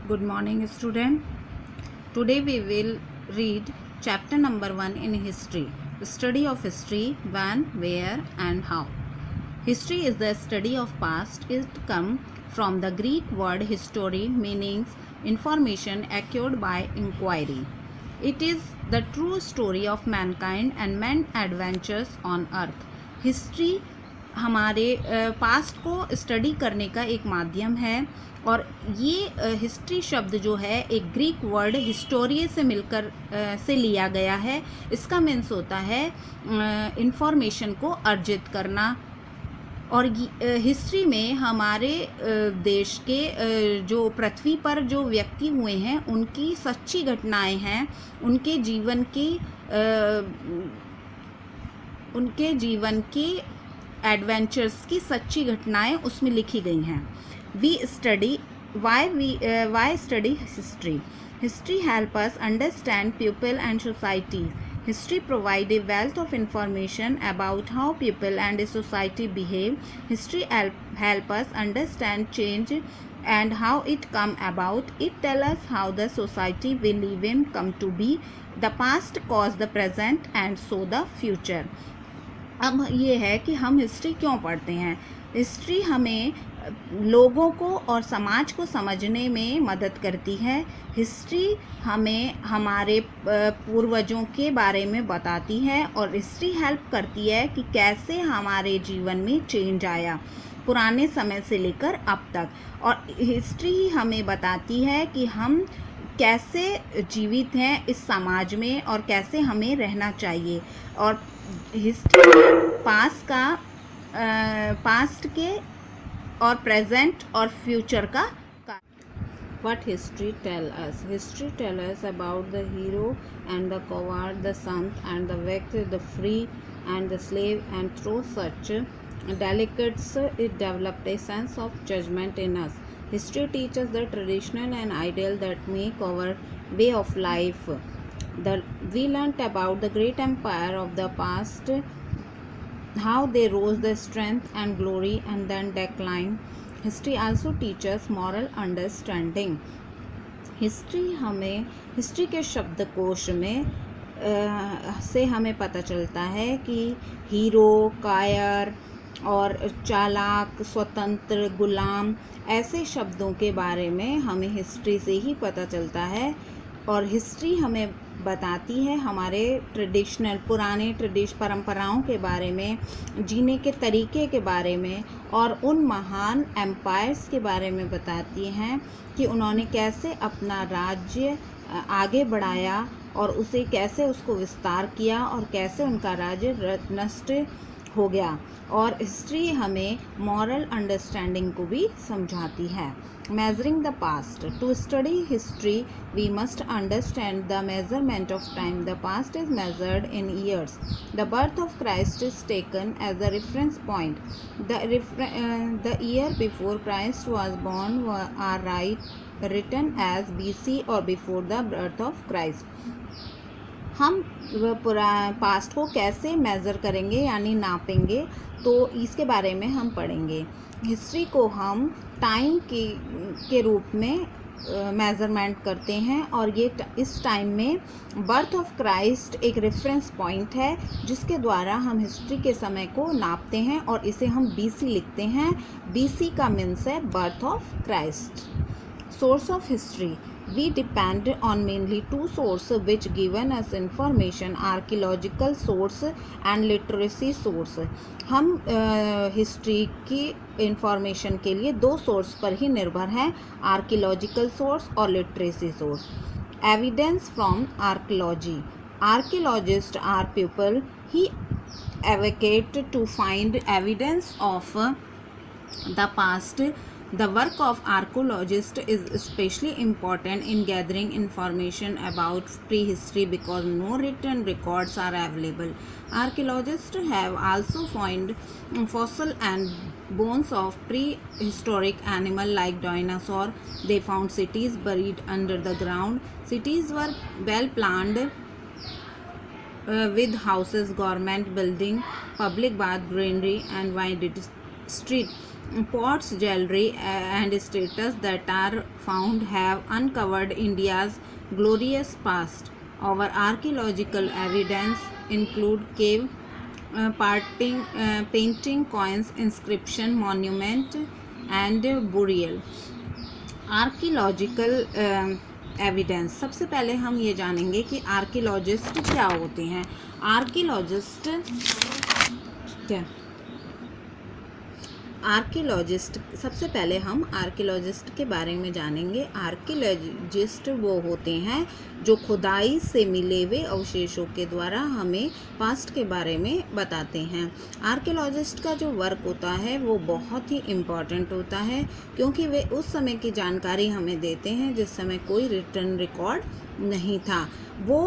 Good morning, student. Today we will read chapter number 1 in history. Study of history: when, where, and how. History is the study of past. It comes from the Greek word history, meaning information acquired by inquiry. It is the true story of mankind and man's adventures on earth. History हमारे past को study करने का एक माध्यम है और ये history शब्द जो है एक ग्रीक वर्ड हिस्टोरिए से मिलकर से लिया गया है। इसका मीन्स होता है इंफॉर्मेशन को अर्जित करना। और हिस्ट्री में हमारे देश के जो पृथ्वी पर जो व्यक्ति हुए हैं उनकी सच्ची घटनाएं हैं, उनके जीवन की एडवेंचर्स की सच्ची घटनाएं उसमें लिखी गई हैं। Why study history? History help us understand people and society. History provide a wealth of information about how people and a society behave. History help us understand change and how it come about. It tell us how the society we live in come to be. The past cause the present and so the future. अब ये है कि हम history क्यों पढ़ते हैं। History हमें लोगों को और समाज को समझने में मदद करती है। हिस्ट्री हमें हमारे पूर्वजों के बारे में बताती है और हिस्ट्री हेल्प करती है कि कैसे हमारे जीवन में चेंज आया पुराने समय से लेकर अब तक। और हिस्ट्री ही हमें बताती है कि हम कैसे जीवित हैं इस समाज में और कैसे हमें रहना चाहिए। और हिस्ट्री पास्ट के और प्रेजेंट और फ्यूचर का What history tell us? History tell us about the hero and the coward, the sant and the wicked, the free and the slave, and through such delicates it developed a sense of judgment in us. History teaches the traditional and ideal that make our way of life. We learnt about the great empire of the past, how they rose the strength and glory and then decline. History also teaches moral understanding. History के शब्दकोश में से हमें पता चलता है कि hero, कायर और चालाक, स्वतंत्र, गुलाम ऐसे शब्दों के बारे में हमें हिस्ट्री से ही पता चलता है। और हिस्ट्री हमें बताती है हमारे पुराने परंपराओं के बारे में, जीने के तरीके के बारे में और उन महान एम्पायर्स के बारे में बताती हैं कि उन्होंने कैसे अपना राज्य आगे बढ़ाया और उसको विस्तार किया और कैसे उनका राज्य नष्ट हो गया। और हिस्ट्री हमें मॉरल अंडरस्टैंडिंग को भी समझाती है। Measuring the past. To study history, we must understand the measurement of time. The past is measured in years. The birth of Christ is taken as a reference point. The year before Christ was born are written as BC or before the birth of Christ. हम past को कैसे measure करेंगे यानी नापेंगे, तो इसके बारे में हम पढ़ेंगे। हिस्ट्री को हम टाइम के रूप में मेज़रमेंट करते हैं और इस टाइम में बर्थ ऑफ क्राइस्ट एक रेफरेंस पॉइंट है जिसके द्वारा हम हिस्ट्री के समय को नापते हैं और इसे हम BC लिखते हैं। BC का मीन्स है birth of Christ. Source of history. We depend on mainly two sources which given us information: archaeological source and literacy source. हम हिस्ट्री की इंफॉर्मेशन के लिए दो सोर्स पर ही निर्भर हैं, आर्कियोलॉजिकल सोर्स और literacy source. Evidence from archaeology. Archaeologist are people he advocate to find evidence of the past. The work of archaeologists is especially important in gathering information about prehistory because no written records are available. Archaeologists have also found fossil and bones of prehistoric animals like dinosaur. They found cities buried under the ground. Cities were well planned with houses, government building, public bath, granary and wide street. pots, jewelry, and statues that are found have uncovered India's glorious past. Our archaeological evidence include cave painting, coins, inscription, monument, and burial. Archaeological evidence, सबसे पहले हम ये जानेंगे कि archaeologist क्या होते हैं। Archaeologist क्या आर्कियोलॉजिस्ट सबसे पहले हम आर्कियोलॉजिस्ट के बारे में जानेंगे। आर्कियोलॉजिस्ट वो होते हैं जो खुदाई से मिले हुए अवशेषों के द्वारा हमें पास्ट के बारे में बताते हैं। आर्कियोलॉजिस्ट का जो वर्क होता है वो बहुत ही इम्पॉर्टेंट होता है, क्योंकि वे उस समय की जानकारी हमें देते हैं जिस समय कोई रिटर्न रिकॉर्ड नहीं था। वो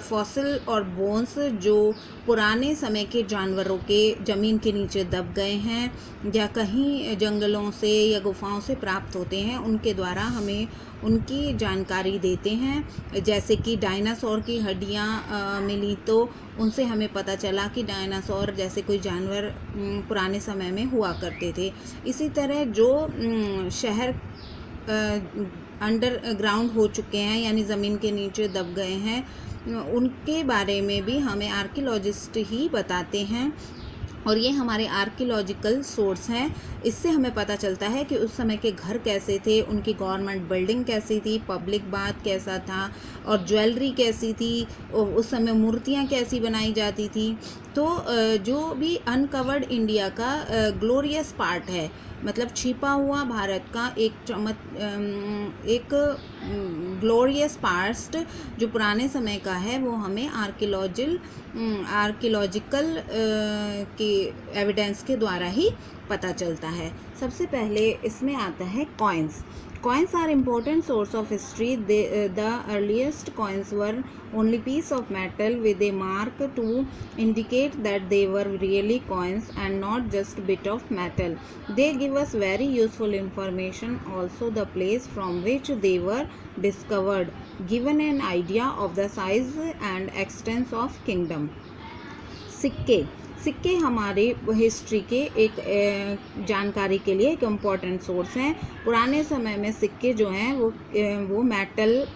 फॉसिल और बोन्स जो पुराने समय के जानवरों के ज़मीन के नीचे दब गए हैं या कहीं जंगलों से या गुफाओं से प्राप्त होते हैं, उनके द्वारा हमें उनकी जानकारी देते हैं। जैसे कि डायनासोर की हड्डियाँ मिली तो उनसे हमें पता चला कि डायनासोर जैसे कोई जानवर पुराने समय में हुआ करते थे। इसी तरह जो शहर अंडरग्राउंड हो चुके हैं यानी ज़मीन के नीचे दब गए हैं, उनके बारे में भी हमें आर्कियोलॉजिस्ट ही बताते हैं। और ये हमारे आर्कियोलॉजिकल सोर्स हैं। इससे हमें पता चलता है कि उस समय के घर कैसे थे, उनकी गवर्नमेंट बिल्डिंग कैसी थी, पब्लिक बाथ कैसा था और ज्वेलरी कैसी थी, उस समय मूर्तियाँ कैसी बनाई जाती थी। तो जो भी अनकवर्ड इंडिया का ग्लोरियस पार्ट है, मतलब छिपा हुआ भारत का एक ग्लोरियस पास्ट जो पुराने समय का है, वो हमें आर्कियोलॉजिकल के एविडेंस के द्वारा ही पता चलता है। सबसे पहले इसमें आता है coins. Coins are important source of history. The earliest coins were only piece of metal with a mark to indicate that they were really coins and not just bit of metal. They give us very useful information, also the place from which they were discovered, given an idea of the size and extent of kingdom. सिक्के हमारे history के एक जानकारी के लिए एक important source हैं। पुराने समय में सिक्के जो हैं वो मेटल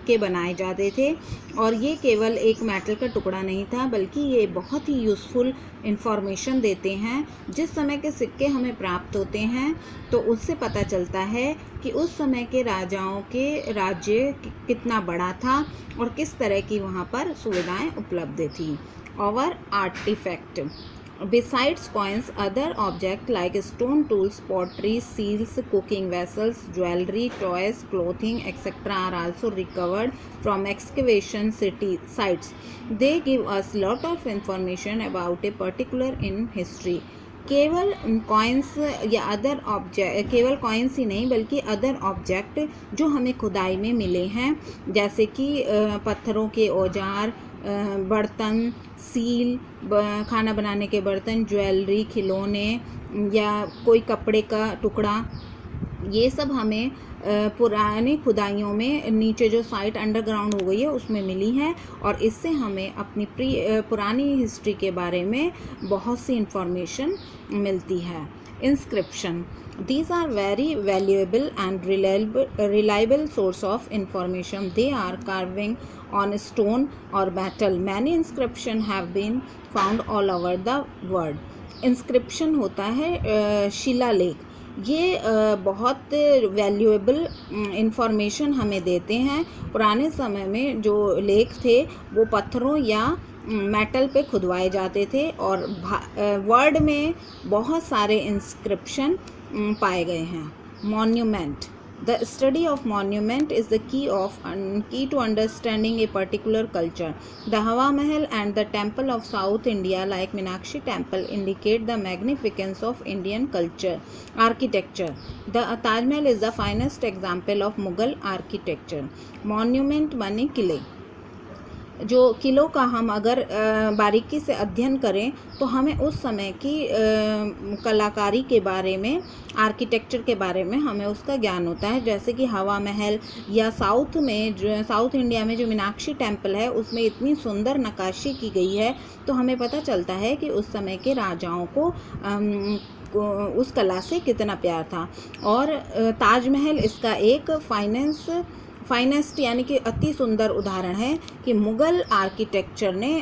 के बनाए जाते थे और ये केवल एक मेटल का टुकड़ा नहीं था, बल्कि ये बहुत ही यूज़फुल इंफॉर्मेशन देते हैं। जिस समय के सिक्के हमें प्राप्त होते हैं तो उससे पता चलता है कि उस समय के राजाओं के राज्य कितना बड़ा था और किस तरह की वहाँ पर सुविधाएं उपलब्ध थी। Our artifact. Besides coins, other objects like stone tools, pottery, seals, cooking vessels, jewelry, toys, clothing, etc. are also recovered from excavation sites. They give us lot of information about a particular in history. केवल coins या other object, केवल coins ही नहीं बल्कि other object जो हमें खुदाई में मिले हैं, जैसे कि पत्थरों के औजार, बर्तन, सील, खाना बनाने के बर्तन, ज्वेलरी, खिलौने या कोई कपड़े का टुकड़ा, ये सब हमें पुरानी खुदाइयों में नीचे जो साइट अंडरग्राउंड हो गई है उसमें मिली है और इससे हमें अपनी पुरानी हिस्ट्री के बारे में बहुत सी इंफॉर्मेशन मिलती है। Inscription. These are very valuable and reliable source of information. They are carving on stone or metal. Many inscriptions have been found all over the world. Inscription होता है शिलालेख। ये बहुत वैल्यूएबल इंफॉर्मेशन हमें देते हैं। पुराने समय में जो लेख थे वो पत्थरों या मेटल पे खुदवाए जाते थे और वर्ल्ड में बहुत सारे इंस्क्रिप्शन पाए गए हैं। Monument. The study of monument is the key to understanding a particular culture. The Hawa Mahal and the temple of South India, like Meenakshi temple, indicate the magnificence of Indian culture. Architecture. The Taj Mahal is the finest example of Mughal architecture. Monument माने किले। जो किलों का हम अगर बारीकी से अध्ययन करें तो हमें उस समय की कलाकारी के बारे में, आर्किटेक्चर के बारे में हमें उसका ज्ञान होता है। जैसे कि हवा महल या साउथ इंडिया में जो मीनाक्षी टेम्पल है उसमें इतनी सुंदर नक्काशी की गई है, तो हमें पता चलता है कि उस समय के राजाओं को उस कला से कितना प्यार था। और ताजमहल इसका एक फाइनेस्ट यानी कि अति सुंदर उदाहरण है कि मुग़ल आर्किटेक्चर ने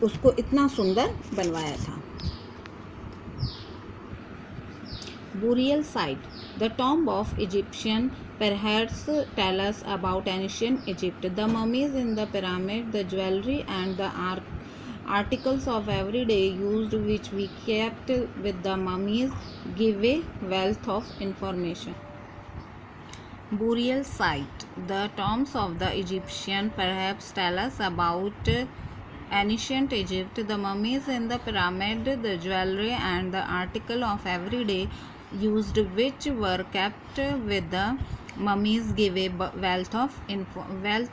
उसको इतना सुंदर बनवाया था। Burial site. The tomb of Egyptian perhaps tell us about ancient Egypt. The mummies in the pyramid, the jewelry and the articles of everyday used which we kept with the mummies give a wealth of information. Burial site. The tombs of the Egyptian perhaps tell us about ancient Egypt. The mummies in the pyramid, the jewelry and the article of everyday used which were kept with the mummies give a wealth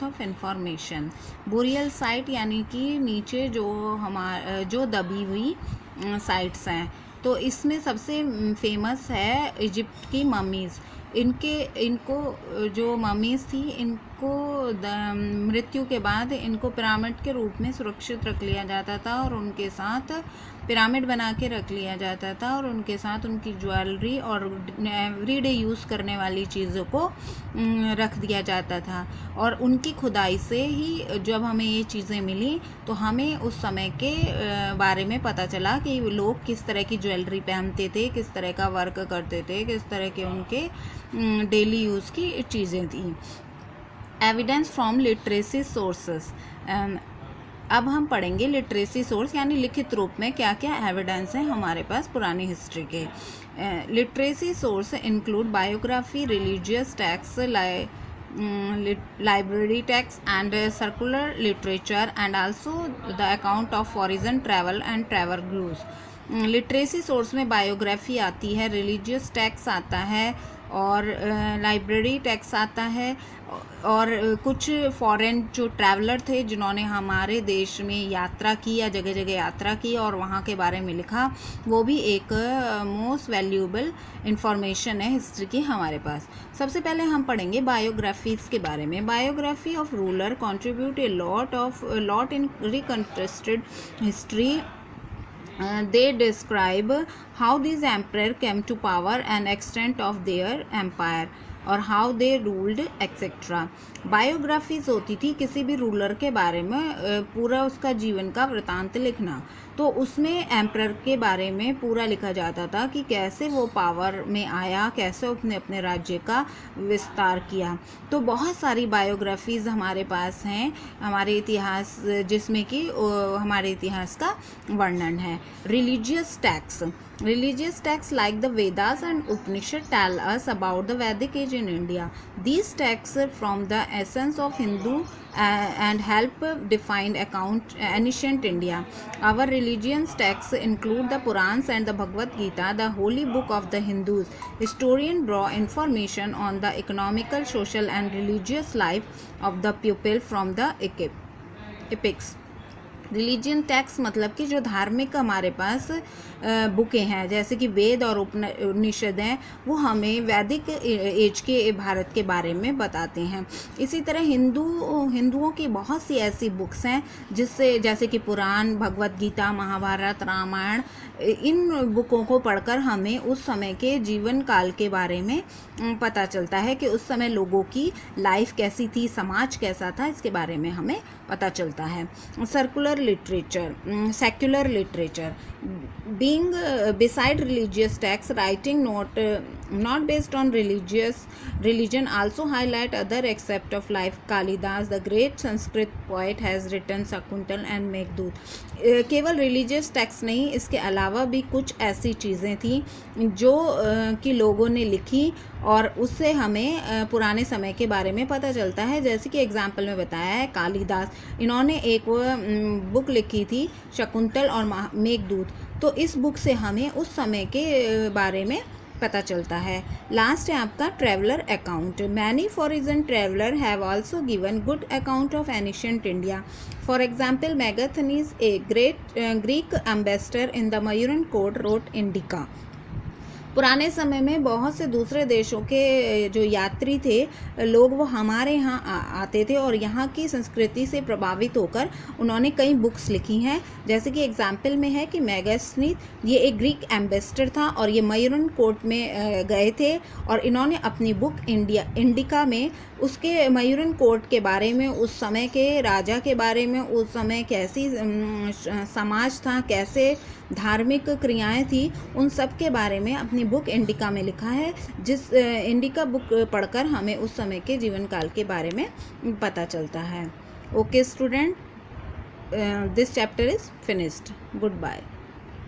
of information. Burial site यानी कि नीचे जो दबी हुई sites हैं, तो इसमें सबसे फेमस है इजिप्ट की ममीज़। इनको जो ममीज़ थी, इनको मृत्यु के बाद इनको पिरामिड के रूप में सुरक्षित रख लिया जाता था और उनके साथ पिरामिड बना के रख लिया जाता था और उनके साथ उनकी ज्वेलरी और एवरीडे यूज़ करने वाली चीज़ों को रख दिया जाता था। और उनकी खुदाई से ही जब हमें ये चीज़ें मिली तो हमें उस समय के बारे में पता चला कि लोग किस तरह की ज्वेलरी पहनते थे, किस तरह का वर्क करते थे, किस तरह के उनके डेली यूज़ की चीज़ें थी। Evidence from literacy sources. अब हम पढ़ेंगे लिटरेसी सोर्स यानी लिखित रूप में क्या क्या एविडेंस हैं हमारे पास पुरानी हिस्ट्री के। Literacy source include biography, religious text, library texts and circular literature and also the account of foreign travel and travel groups. Literacy source में बायोग्राफी आती है, रिलीजियस टेक्स्ट आता है और लाइब्रेरी टेक्स्ट आता है और कुछ फॉरेन जो ट्रैवलर थे जिन्होंने हमारे देश में यात्रा की या जगह जगह यात्रा की और वहाँ के बारे में लिखा, वो भी एक मोस्ट वैल्यूएबल इंफॉर्मेशन है हिस्ट्री की हमारे पास। सबसे पहले हम पढ़ेंगे बायोग्राफीज़ के बारे में। Biography of ruler contribute a lot in reconstructed history. They describe how these emperors came to power and extent of their empire और how they ruled etcetera. Biographies होती थी किसी भी रूलर के बारे में, पूरा उसका जीवन का वृतांत लिखना। तो उसमें एम्परर के बारे में पूरा लिखा जाता था कि कैसे वो पावर में आया, कैसे उसने अपने राज्य का विस्तार किया। तो बहुत सारी बायोग्राफीज़ हमारे पास हैं हमारे इतिहास, जिसमें कि हमारे इतिहास का वर्णन है। Religious texts like the Vedas and Upanishad tell us about the Vedic age in India. These texts from the essence of Hindu and help define ancient India. Our religious texts include the Purans and the Bhagavad Gita, the holy book of the Hindus. Historians draw information on the economical, social and religious life of the people from the epics. Religion text मतलब कि जो धार्मिक हमारे पास बुकें हैं, जैसे कि वेद और उपनिषद हैं, वो हमें वैदिक एज के भारत के बारे में बताते हैं। इसी तरह हिंदुओं की बहुत सी ऐसी बुक्स हैं जिससे, जैसे कि पुराण, भगवत गीता, महाभारत, रामायण, इन बुकों को पढ़कर हमें उस समय के जीवन काल के बारे में पता चलता है कि उस समय लोगों की लाइफ कैसी थी, समाज कैसा था, इसके बारे में हमें पता चलता है। Secular literature being beside religious texts, writing not based on religion also highlight other aspects of life. Kalidas, the great Sanskrit poet, has written Shakuntal and Meghdut. केवल रिलीजियस टेक्स्ट नहीं, इसके अलावा भी कुछ ऐसी चीज़ें थी जो कि लोगों ने लिखी और उससे हमें पुराने समय के बारे में पता चलता है। जैसे कि एग्जाम्पल में बताया है, कालिदास, इन्होंने एक बुक लिखी थी शकुंतल और मेघदूत। तो इस बुक से हमें उस समय के बारे में पता चलता है। लास्ट है आपका traveller account. Many foreign traveller have also given good account of ancient India. For example, Megasthenes, a Greek ambassador in the Mauryan court, wrote Indica. पुराने समय में बहुत से दूसरे देशों के जो यात्री थे लोग, वो हमारे यहाँ आते थे और यहाँ की संस्कृति से प्रभावित होकर उन्होंने कई बुक्स लिखी हैं। जैसे कि एग्जाम्पल में है कि मेगास्थनीज, ये एक ग्रीक एम्बेसडर था और ये मयूरन कोर्ट में गए थे और इन्होंने अपनी बुक इंडिका में उसके मयूरन कोर्ट के बारे में, उस समय के राजा के बारे में, उस समय कैसी समाज था, कैसे धार्मिक क्रियाएं थी, उन सब के बारे में अपनी बुक इंडिका में लिखा है। जिस इंडिका बुक पढ़कर हमें उस समय के जीवन काल के बारे में पता चलता है। Okay student, this chapter is finished. Good bye.